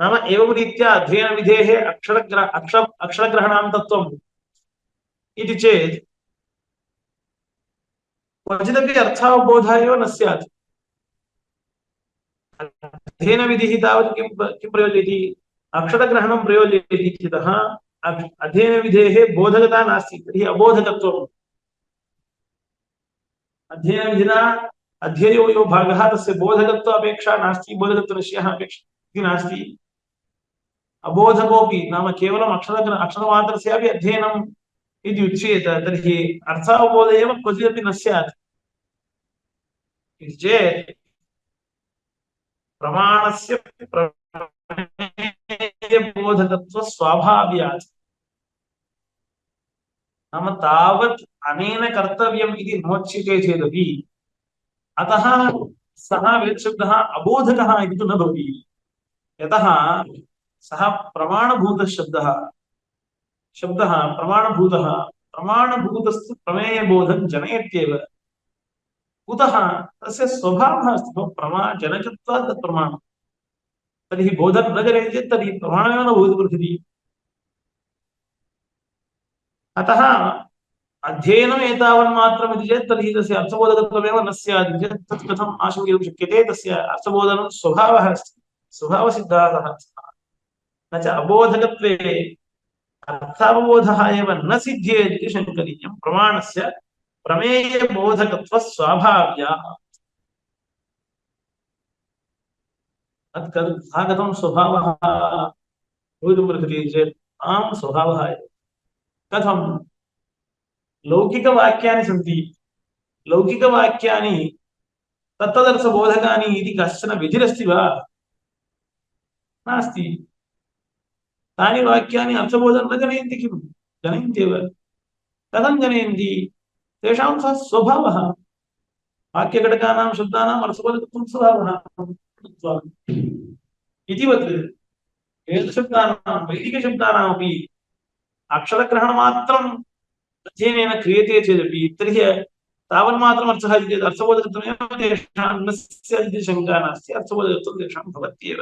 नाम एवं रीत्या अध्ययन विधेः अक्षरग्रहणान्तत्वम् इति चेत् क्वचिदपि अर्थावबोधः एव न स्यात्। अध्ययन विधिः तावत् किं प्रयोजयति, अक्षरग्रहणं प्रयोजयति इत्यतः अध्ययन विधेः बोधकता नास्ति, तर्हि अबोधकत्वम्। अध्ययन विधिना अध्ययो यो भागः तस्य बोधकत्व अपेक्षा नास्ति, बोधकत्वनिश्चयः अपेक्षा इति नास्ति। अबोधकोऽपि नाम केवलम् अक्षरमात्रस्यापि अध्ययनम् इति उच्येत, तर्हि अर्थावबोध एव क्वचिदपि न स्यात् इति चेत् प्रमाणस्य प्रमेयबोधकत्व स्वाभाव्यात्, नाम तावत् अनेन कर्तव्यम् इति नोच्यते चेदपि अतः सः वेदशब्दः अबोधकः इति तु न भवति। यतः सः प्रमाणभूतशब्दः शब्दः प्रमाणभूतः, प्रमाणभूतस्तु प्रमेयबोधं जनयत्येव। कुतः तस्य स्वभावः अस्ति, जनकत्वात् तत् प्रमाणं। तर्हि बोधं न जनयति चेत् तर्हि प्रमाणमेव न भवति पृथिवी। अतः अध्ययनम् एतावन्मात्रम् इति चेत् तर्हि तस्य अर्थबोधकत्वमेव न स्यात् इति चेत् तत् कथम् आशङ्कयितुं शक्यते। तस्य अर्थबोधनं स्वभावः अस्ति, स्वभावसिद्धान्तः न च अबोधकत्वे अर्थावबोधः एव न सिद्ध्येत् इति शङ्कनीयं। प्रमाणस्य प्रमेयबोधकत्वस्वाभाव्याः। सः कथं स्वभावः भवितुमर्हति चेत् आं स्वभावः एव। कथं लौकिकवाक्यानि सन्ति, लौकिकवाक्यानि तत्तदर्थबोधकानि इति कश्चन विधिरस्ति वा? नास्ति। तानि वाक्यानि अर्थबोधं न जनयन्ति किं? जनयन्त्येव। कथं जनयन्ति? तेषां सः स्वभावः। वाक्यघटकानां शब्दानाम् अर्थबोधकत्वं स्वभावः इतिवत् वेदशब्दानां वैदिकशब्दानामपि अक्षरग्रहणमात्रम् अध्ययनेन क्रियते चेदपि तर्हि तावन्मात्रम् अर्थः इति चेत् अर्थबोधकत्वमेव तेषां न स्यात् इति शङ्का नास्ति, अर्थबोधकत्वं तेषां भवत्येव।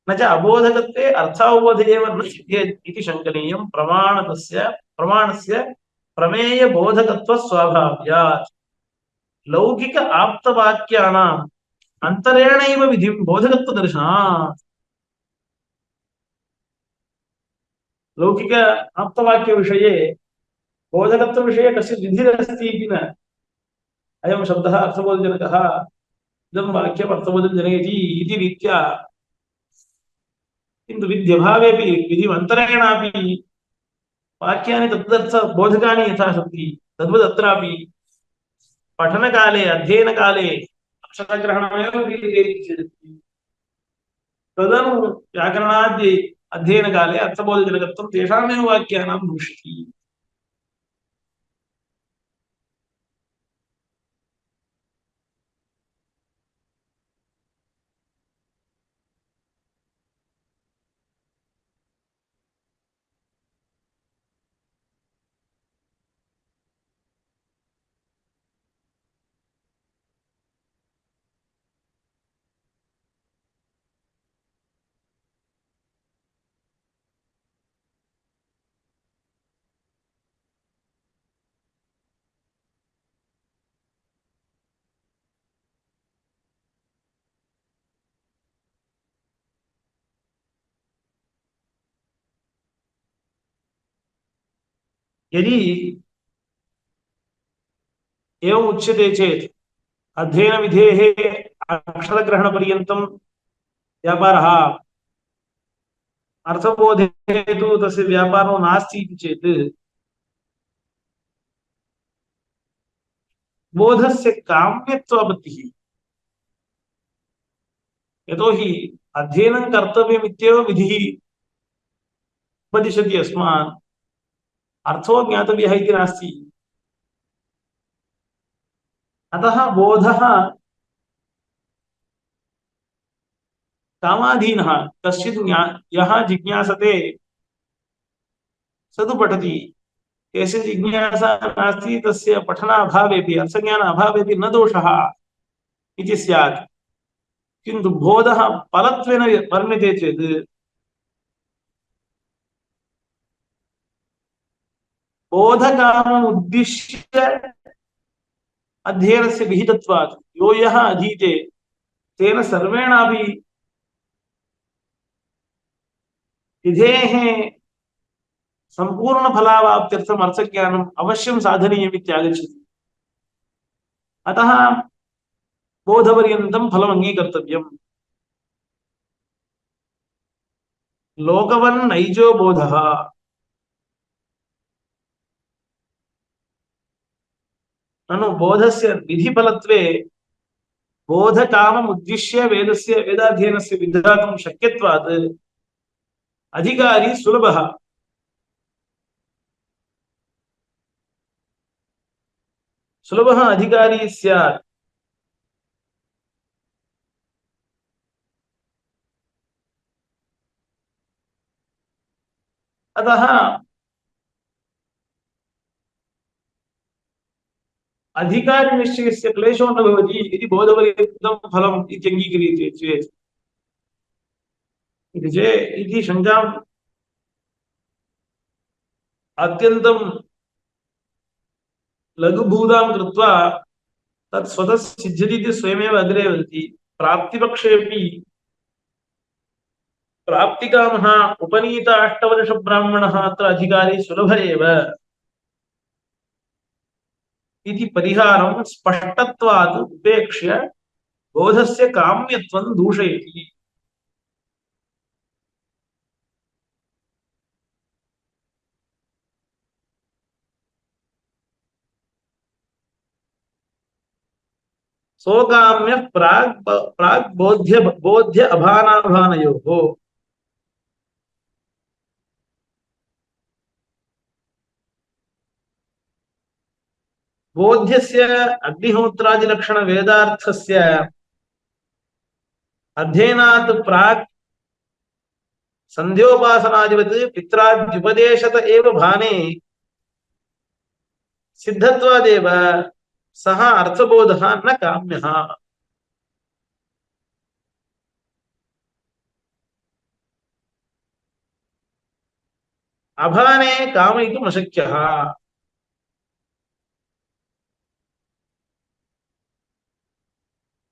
न च अबोधकत्वे अर्थावबोध एव न सिद्ध्येत् इति शङ्कनीयं। प्रमाणस्य प्रमेयबोधकत्वस्वाभाव्यात्। लौकिक आप्तवाक्यानाम् अन्तरेणैव विधिं बोधकत्वदर्शनात्। लौकिक आप्तवाक्यविषये बोधकत्वविषये कश्चित् विधिरस्ति इति न। अयं शब्दः अर्थबोधजनकः, इदं वाक्यम् अर्थबोधं जनयति इति रीत्या, किन्तु विध्यभावेपि विधिमन्तरेणापि वाक्यानि तदर्थबोधकानि यथा सन्ति तद्वदत्रापि पठनकाले अध्ययनकाले अक्षरग्रहणमेव क्रियते चेत् तदनु व्याकरणादि अध्ययनकाले अर्थबोधजनकत्वं तेषामेव वाक्यानां भविष्यति। यदि एवम् उच्यते चेत् अध्ययनविधेः अक्षरग्रहणपर्यन्तं व्यापारः, अर्थबोधे तु तस्य व्यापारो नास्ति इति चेत् बोधस्य काम्यत्वापत्तिः। यतोहि अध्ययनं कर्तव्यमित्येव विधिः उपदिशति अस्मान् अर्थो ज्ञातव्यः इति नास्ति। अतः बोधः कामाधीनः। कश्चित् यः जिज्ञासते स तु पठति, यस्य जिज्ञासा नास्ति तस्य पठनाभावेपि अर्थज्ञान अभावेपि न दोषः इति स्यात्। किन्तु बोधः फलत्वेन वर्ण्यते चेत् बोधकामम् उद्दिश्य अध्ययनस्य विहितत्वात् यो यः अधीते तेन सर्वेणापि विधेः संपूर्ण फलावाप्त्यर्थम अर्थज्ञानम् अवश्यं साधनीयम् इत्यागच्छति। अतः बोधपर्यन्तं फलम् अङ्गीकर्तव्यम्। लोकवन् नैजो बोधः। ननु बोधस्य विधिफलत्वे बोधकामम् उद्दिश्य वेदाध्ययनस्य विधातुं शक्यत्वात् अधिकारी सुलभः। सुलभः अधिकारी स्यात्। अतः अधिकारी निश्चयस्य क्लेशो न भवति इति बोधपर्यन्तं फलम् इत्यङ्गीक्रियते चेत् इति शङ्काम् अत्यन्तं लघुभूतां कृत्वा तत् स्वतः सिद्ध्यति इति स्वयमेव अग्रे वदति। प्राप्तिपक्षेऽपि प्राप्तिकामः उपनीत अष्टवर्षब्राह्मणः अत्र अधिकारी सुलभ एव इति परिहारं स्पष्टत्वात् उपेक्ष्य बोधस्य काम्यत्वं दूषयति। सोकाम्यः प्राग् बोध्य अभानाभानयोः। बोध्यस्य अग्निहोत्रादिलक्षण वेदार्थस्य अध्ययनात् प्राक् संध्योपासनादिवत् पित्राद्युपदेशत एव भाने सिद्धत्वादेव सः अर्थबोधः न काम्यः। अभाने कामयितुम् अशक्यः।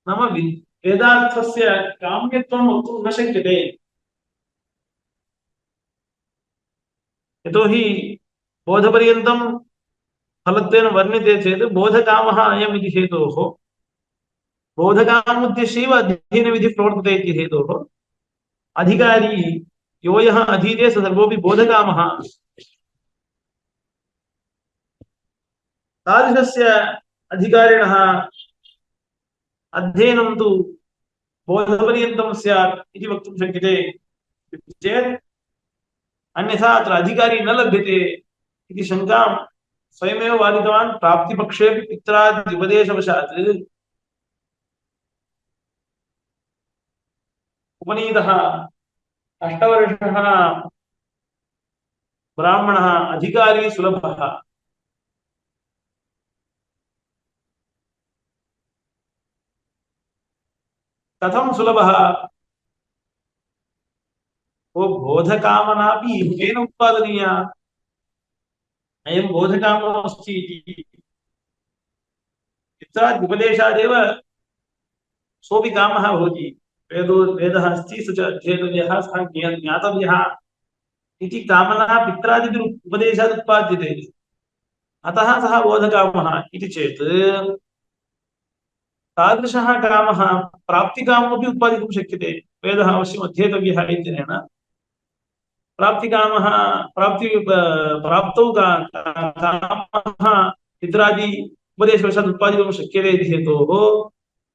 नाम वेदार्थस्य काम्यत्वं वक्तुं न शक्यते। यतोहि बोधपर्यन्तं फलत्वेन वर्ण्यते चेत् बोधकामः अयम् इति हेतोः बोधकामुद्दिश्यैव अध्ययनविधिः प्रवर्तते इति हेतोः अधिकारी यो यः अधीते स सर्वोऽपि बोधकामः। तादृशस्य अधिकारिणः अध्ययनं तु बोधपर्यन्तं स्यात् इति वक्तुं शक्यते चेत् अन्यथा अत्र अधिकारी न लभ्यते इति शङ्कां स्वयमेव वादितवान्। प्राप्तिपक्षेऽपि पित्राद्युपदेशवशात् उपनीतः अष्टवर्षः ब्राह्मणः अधिकारी सुलभः। कथं सुलभः? वो बोधकामनापि केन उत्पादनीया? अयं बोधकामोऽस्ति इति पित्राद्युपदेशादेव सोऽपि कामः भवति। वेदः अस्ति स च अध्येतव्यः सः ज्ञातव्यः इति कामना पित्रादिभिः उपदेशात् उत्पाद्यते। अतः सः बोधकामः इति चेत् तादृशः कामः प्राप्तिकामोऽपि उत्पादितुं शक्यते। वेदः अवश्यम् अध्येतव्यः इत्यनेन प्राप्तिकामः प्राप्तौ कामः पित्रादि उपदेशवशात् उत्पादितुं शक्यते इति हेतोः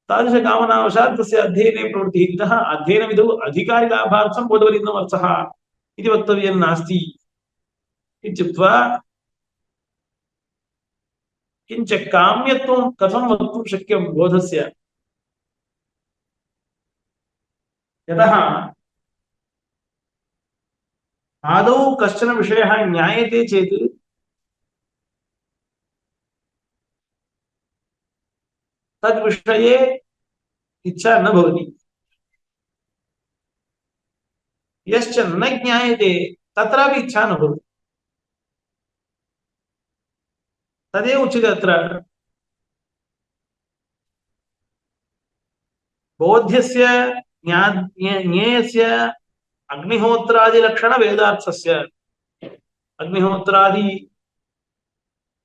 तादृशकामनावशात् तस्य अध्ययने प्रवृत्तिः। इतः अध्ययनविधौ अधिकारिलाभार्थं बोधपर्यन्तम् अर्थः इति वक्तव्यं नास्ति इत्युक्त्वा किञ्च काम्यत्वं कथं वक्तुं शक्यं बोधस्य यतः आदौ कश्चन विषयः ज्ञायते चेत् तद्विषये इच्छा न भवति यश्च न ज्ञायते तत्रापि इच्छा न भवति तदेव उच्यते अत्र बोध्यस्य ज्ञेयस्य अग्निहोत्रादिलक्षण वेदार्थस्य अग्निहोत्रादि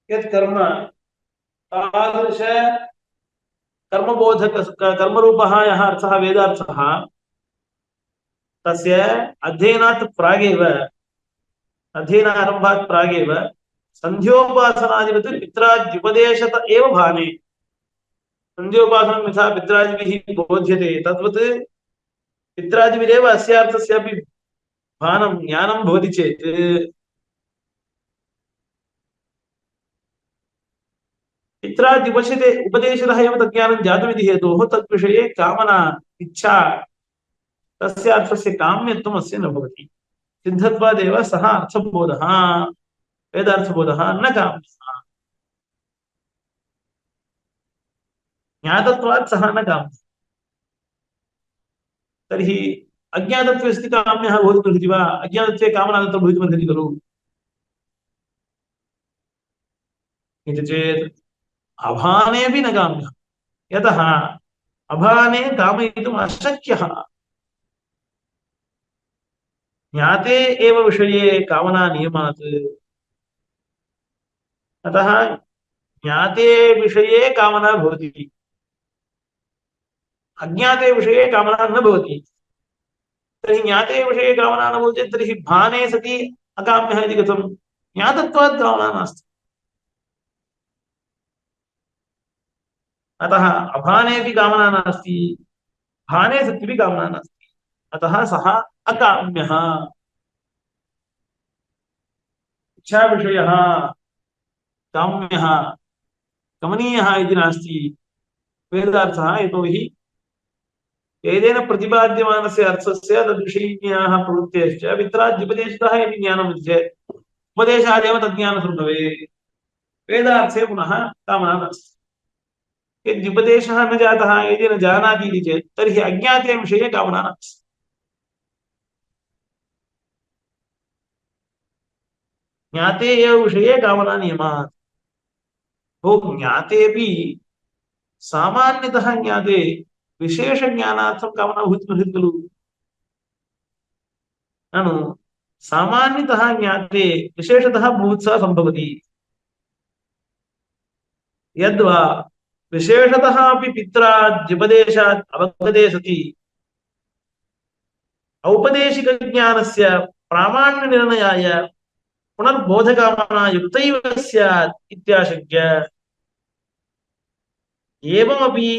यत् कर्म तादृश कर्मबोधक कर्मरूपः यः अर्थः वेदार्थः तस्य अध्ययनात् प्रागेव अध्ययनारम्भात् प्रागेव सन्ध्योपासनादिवत् पित्राद्युपदेशत एव भाने सन्ध्योपासनं यथा पित्रादिभिः बोध्यते तद्वत् पित्रादिभिरेव अस्यार्थस्यापि भानं ज्ञानं भवति चेत् पित्राद्युपशिते उपदेशतः एव तज्ज्ञानं जातमिति हेतोः तद्विषये कामना इच्छा तस्यार्थस्य काम्यत्वम् अस्य न भवति सिद्धत्वादेव सः अर्थबोधः वेदार्थबोधः न काम्यः ज्ञातत्वात् सः न काम्यः तर्हि अज्ञातत्वे अस्ति काम्यः भवितुमर्हति वा अज्ञातत्वे कामना तत्र भवितुमर्हति खलु इति चेत् अभानेऽपि न काम्यः यतः अभाने कामयितुम् अशक्यः ज्ञाते एव विषये कामना नियमात् अतः ज्ञाते विषये कामना भवति अज्ञाते विषये कामना न भवति तर्हि ज्ञाते विषये कामना न भवति तर्हि भाने सति अकाम्यः इति कथं ज्ञातत्वात् कामना नास्ति अतः अभानेऽपि कामना नास्ति भाने सत्यपि कामना नास्ति अतः सः अकाम्यः इच्छाविषयः काम्यः कमनीयः इति नास्ति वेदार्थः यतोहि एतेन प्रतिपाद्यमानस्य अर्थस्य तद्विषयिण्याः प्रवृत्तेश्च वित्राद्युपदेशतः यदि ज्ञानं चेत् उपदेशादेव तज्ज्ञानं भवेत् वेदार्थे पुनः कामना नास्ति यद्युपदेशः न जातः यदि न जानाति इति चेत् तर्हि अज्ञाते विषये कामना नास्ति ज्ञाते एव विषये कामना नियमात् भो ज्ञातेऽपि सामान्यतः ज्ञाते विशेषज्ञानार्थं कामना भवितुमर्हति खलु ननु सामान्यतः ज्ञाते विशेषतः बुभुत्सा सम्भवति यद्वा विशेषतः अपि पित्राद्युपदेशात् अवगते सति औपदेशिकज्ञानस्य प्रामाण्यनिर्णयाय पुनर्बोधकामना युक्तैव स्यात् इत्याशङ्क्य एवमपि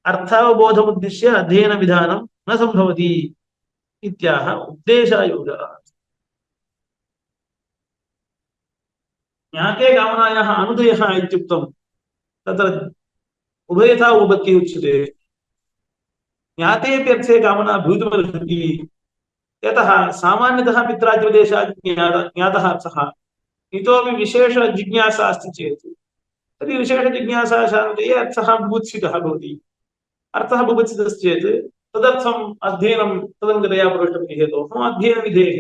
अर्थावबोधमुद्दिश्य अध्ययनविधानं न सम्भवति इत्याह उपदेशायोगः ज्ञाते कामनायाः अनुदयः इत्युक्तं तत्र उभयथा उपपत्तिः उच्यते ज्ञातेऽपि अर्थे कामना भवितुमर्हति यतः सामान्यतः पित्राद्युपदेशात् ज्ञातः अर्थः इतोपि विशेष जिज्ञासा अस्ति चेत् तर्हि विशेष जिज्ञासा शान्तिः अर्थः बुभुत्सितः भवति अर्थः बुभुत्सितश्चेत् तदर्थम् अध्ययनं तदङ्गतया प्रविष्टमिति हेतोः अध्ययनविधेः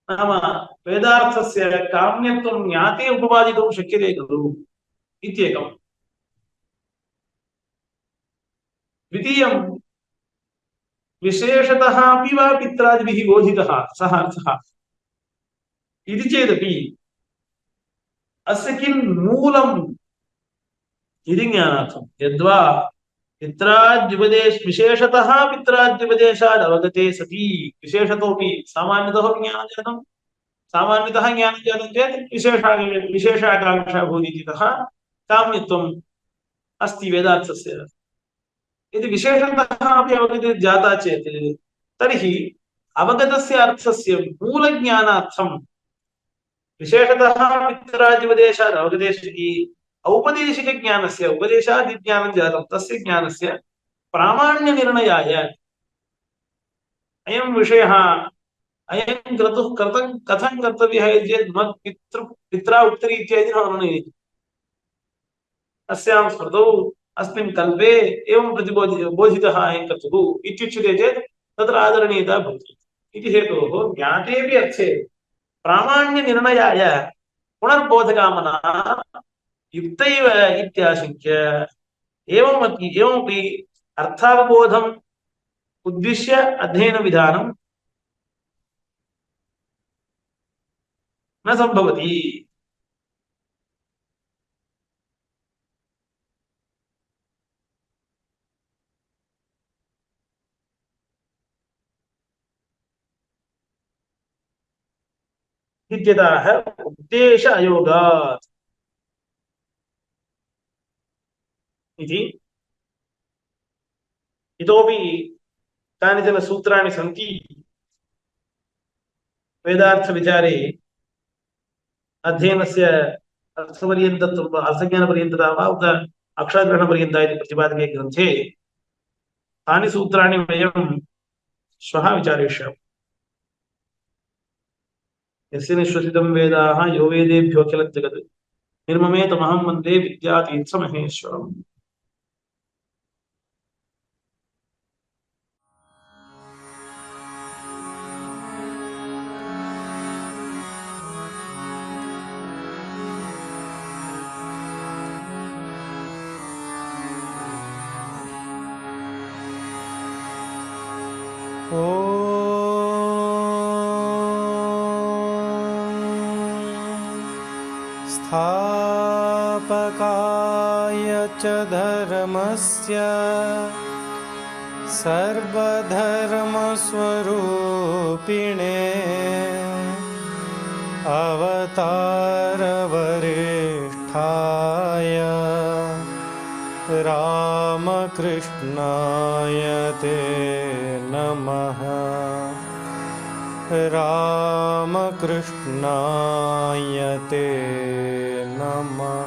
नाम वेदार्थस्य काम्यत्वं ज्ञाते उपपादितुं शक्यते खलु इत्येकम् द्वितीयं विशेषतः अपि वा पित्रादिभिः बोधितः सः अर्थः इति चेदपि अस्य किं मूलम् इति ज्ञानार्थं यद्वा पित्राद्युपदेश विशेषतः पित्राद्युपदेशात् अवगते सति विशेषतोपि सामान्यतः ज्ञानं जातं सामान्यतः ज्ञानं जातं चेत् विशेषाकाङ्क्षा भवति इत्यतः काम्यत्वम् अस्ति वेदार्थस्य यदि विशेषतः अपि अवगतिः जाता चेत् तर्हि अवगतस्य अर्थस्य मूलज्ञानार्थं विशेषतः पितरादिपदेशात् अवगतेषु औपदेशिकज्ञानस्य उपदेशादिज्ञानं जातं तस्य ज्ञानस्य प्रामाण्यनिर्णयाय अयं विषयः अयं क्रतुः कथं कर्तव्यः इति चेत् पित्रा उक्तरी इत्यादि न वर्णयति अस्यां स्मृतौ अस्मिन् कल्पे एवं बोधितः अयं क्रतुः इत्युच्यते चेत् तत्र आदरणीयता भवति इति हेतोः ज्ञातेऽपि अर्थे प्रामाण्यनिर्णयाय पुनर्बोधकामना युक्तैव इत्याशङ्क्य एवमपि अर्थावबोधम् उद्दिश्य अध्ययनविधानं न संभवति। इत्यतः उद्देश अयोगात् इति इतोपि कानिचन सूत्राणि सन्ति वेदार्थविचारे अध्ययनस्य अर्थज्ञानपर्यन्तता वा उत अक्षरग्रहणपर्यन्ता इति प्रतिपादके ग्रन्थे तानि सूत्राणि वयं श्वः विचारयिष्यामः। यस्य निःश्वसितं वेदाः यो वेदेभ्योऽखिलं जगत् निर्ममेतमहं वन्दे विद्यातीर्थमहेश्वरम्। स्थापकाय च धर्मस्य सर्वधर्मस्वरूपिणे अवतारवरिष्ठाय रामकृष्णाय ते नमः। रामकृष्णाय ते नमः।